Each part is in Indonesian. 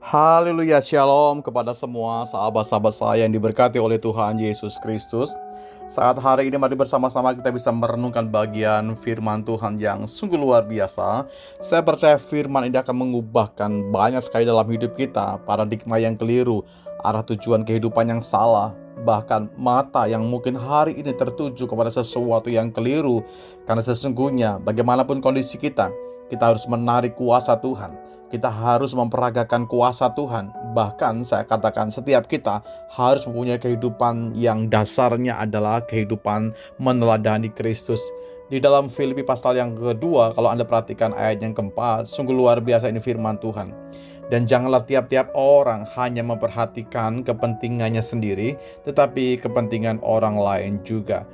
Haleluya, shalom kepada semua sahabat-sahabat saya yang diberkati oleh Tuhan Yesus Kristus. Saat hari ini mari bersama-sama kita bisa merenungkan bagian firman Tuhan yang sungguh luar biasa. Saya percaya firman ini akan mengubahkan banyak sekali dalam hidup kita, paradigma yang keliru, arah tujuan kehidupan yang salah, bahkan mata yang mungkin hari ini tertuju kepada sesuatu yang keliru. Karena sesungguhnya bagaimanapun kondisi kita harus menarik kuasa Tuhan. Kita harus memperagakan kuasa Tuhan. Bahkan saya katakan setiap kita harus mempunyai kehidupan yang dasarnya adalah kehidupan meneladani Kristus. Di dalam Filipi pasal yang kedua, kalau Anda perhatikan ayat yang keempat, sungguh luar biasa ini firman Tuhan. Dan janganlah tiap-tiap orang hanya memperhatikan kepentingannya sendiri, tetapi kepentingan orang lain juga.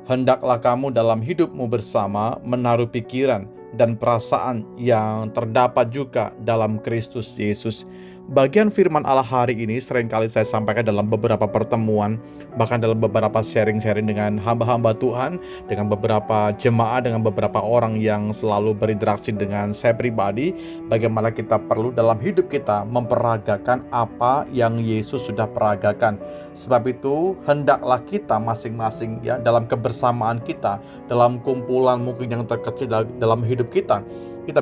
Hendaklah kamu dalam hidupmu bersama menaruh pikiran dan perasaan yang terdapat juga dalam Kristus Yesus. Bagian firman Allah hari ini seringkali saya sampaikan dalam beberapa pertemuan, bahkan dalam beberapa sharing-sharing dengan hamba-hamba Tuhan, dengan beberapa jemaat, dengan beberapa orang yang selalu berinteraksi dengan saya pribadi. Bagaimana kita perlu dalam hidup kita memperagakan apa yang Yesus sudah peragakan. Sebab itu hendaklah kita masing-masing ya dalam kebersamaan kita, dalam kumpulan mungkin yang terkecil dalam hidup kita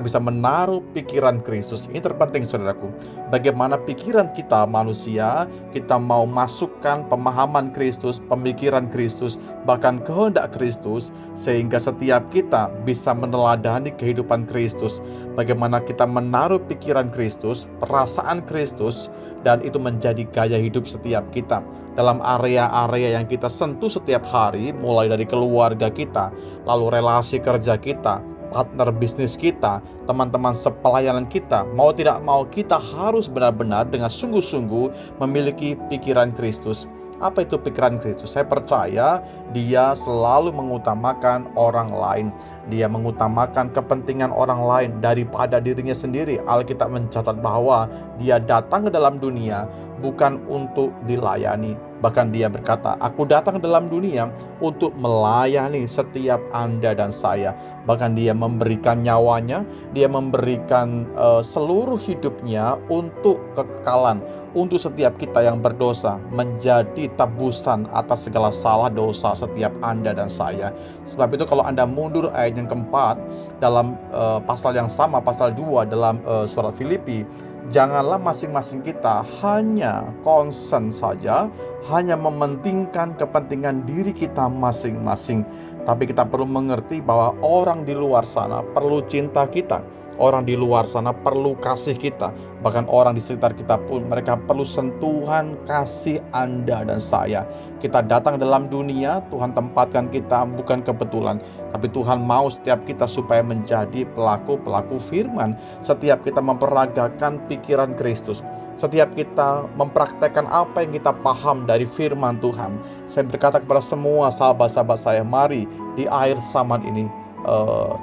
bisa menaruh pikiran Kristus. Ini terpenting saudaraku. Bagaimana pikiran kita manusia, kita mau masukkan pemahaman Kristus, pemikiran Kristus, bahkan kehendak Kristus, sehingga setiap kita bisa meneladani kehidupan Kristus. Bagaimana kita menaruh pikiran Kristus, perasaan Kristus, dan itu menjadi gaya hidup setiap kita. Dalam area-area yang kita sentuh setiap hari, mulai dari keluarga kita, lalu relasi kerja kita, partner bisnis kita, teman-teman sepelayanan kita, mau tidak mau kita harus benar-benar dengan sungguh-sungguh memiliki pikiran Kristus. Apa itu pikiran Kristus? Saya percaya dia selalu mengutamakan orang lain. Dia mengutamakan kepentingan orang lain daripada dirinya sendiri. Alkitab mencatat bahwa dia datang ke dalam dunia bukan untuk dilayani. Bahkan dia berkata, aku datang ke dalam dunia untuk melayani setiap Anda dan saya. Bahkan dia memberikan nyawanya, dia memberikan seluruh hidupnya untuk kekekalan, untuk setiap kita yang berdosa, menjadi tebusan atas segala salah dosa setiap Anda dan saya. Sebab itu kalau Anda mundur ayat yang keempat dalam pasal yang sama, pasal 2 dalam surat Filipi, janganlah masing-masing kita hanya concern saja, hanya mementingkan kepentingan diri kita masing-masing. Tapi kita perlu mengerti bahwa orang di luar sana perlu cinta kita. Orang di luar sana perlu kasih kita. Bahkan orang di sekitar kita pun mereka perlu sentuhan kasih Anda dan saya. Kita datang dalam dunia, Tuhan tempatkan kita bukan kebetulan, tapi Tuhan mau setiap kita supaya menjadi pelaku-pelaku firman. Setiap kita memperagakan pikiran Kristus, setiap kita mempraktekkan apa yang kita paham dari firman Tuhan. Saya berkata kepada semua sahabat-sahabat saya, mari di akhir zaman ini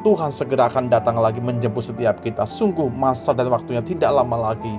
Tuhan segera akan datang lagi menjemput setiap kita. Sungguh masa dan waktunya tidak lama lagi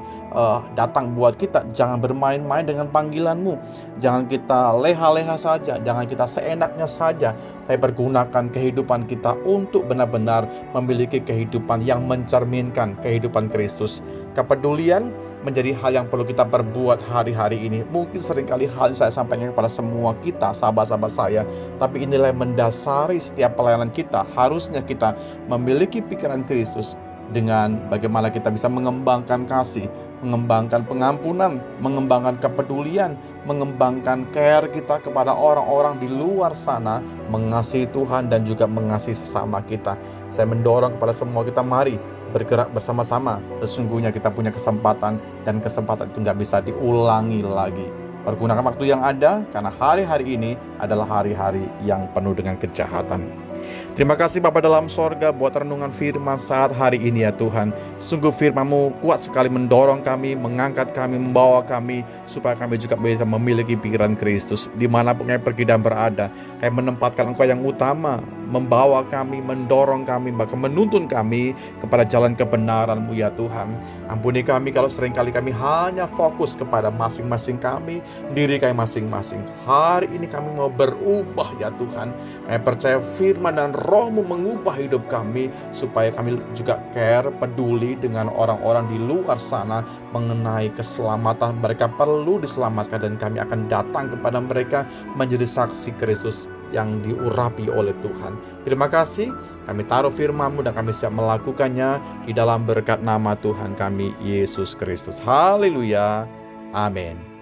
datang buat kita. Jangan bermain-main dengan panggilanmu. Jangan kita leha-leha saja, jangan kita seenaknya saja, tapi pergunakan kehidupan kita untuk benar-benar memiliki kehidupan yang mencerminkan kehidupan Kristus. Kepedulian menjadi hal yang perlu kita perbuat hari-hari ini. Mungkin seringkali hal yang saya sampaikan kepada semua kita, sahabat-sahabat saya, tapi inilah yang mendasari setiap pelayanan kita. Harusnya kita memiliki pikiran Kristus dengan bagaimana kita bisa mengembangkan kasih, mengembangkan pengampunan, mengembangkan kepedulian, mengembangkan care kita kepada orang-orang di luar sana, mengasihi Tuhan dan juga mengasihi sesama kita. Saya mendorong kepada semua kita, mari bergerak bersama-sama. Sesungguhnya kita punya kesempatan, dan kesempatan itu nggak bisa diulangi lagi. Pergunakan waktu yang ada, karena hari-hari ini adalah hari-hari yang penuh dengan kejahatan. Terima kasih Bapa dalam sorga buat renungan firman saat hari ini ya Tuhan. Sungguh firman-Mu kuat sekali mendorong kami, mengangkat kami, membawa kami, supaya kami juga bisa memiliki pikiran Kristus. Dimanapun kami pergi dan berada, kami menempatkan Engkau yang utama, membawa kami, mendorong kami, bahkan menuntun kami kepada jalan kebenaran-Mu ya Tuhan. Ampuni kami kalau seringkali kami hanya fokus kepada masing-masing kami, diri kami masing-masing. Hari ini kami mau berubah ya Tuhan. Kami percaya firman Tuhan dan Roh-Mu mengubah hidup kami, supaya kami juga care, peduli dengan orang-orang di luar sana mengenai keselamatan mereka perlu diselamatkan, dan kami akan datang kepada mereka menjadi saksi Kristus yang diurapi oleh Tuhan. Terima kasih, kami taruh firman-Mu dan kami siap melakukannya di dalam berkat nama Tuhan kami Yesus Kristus. Haleluya. Amin.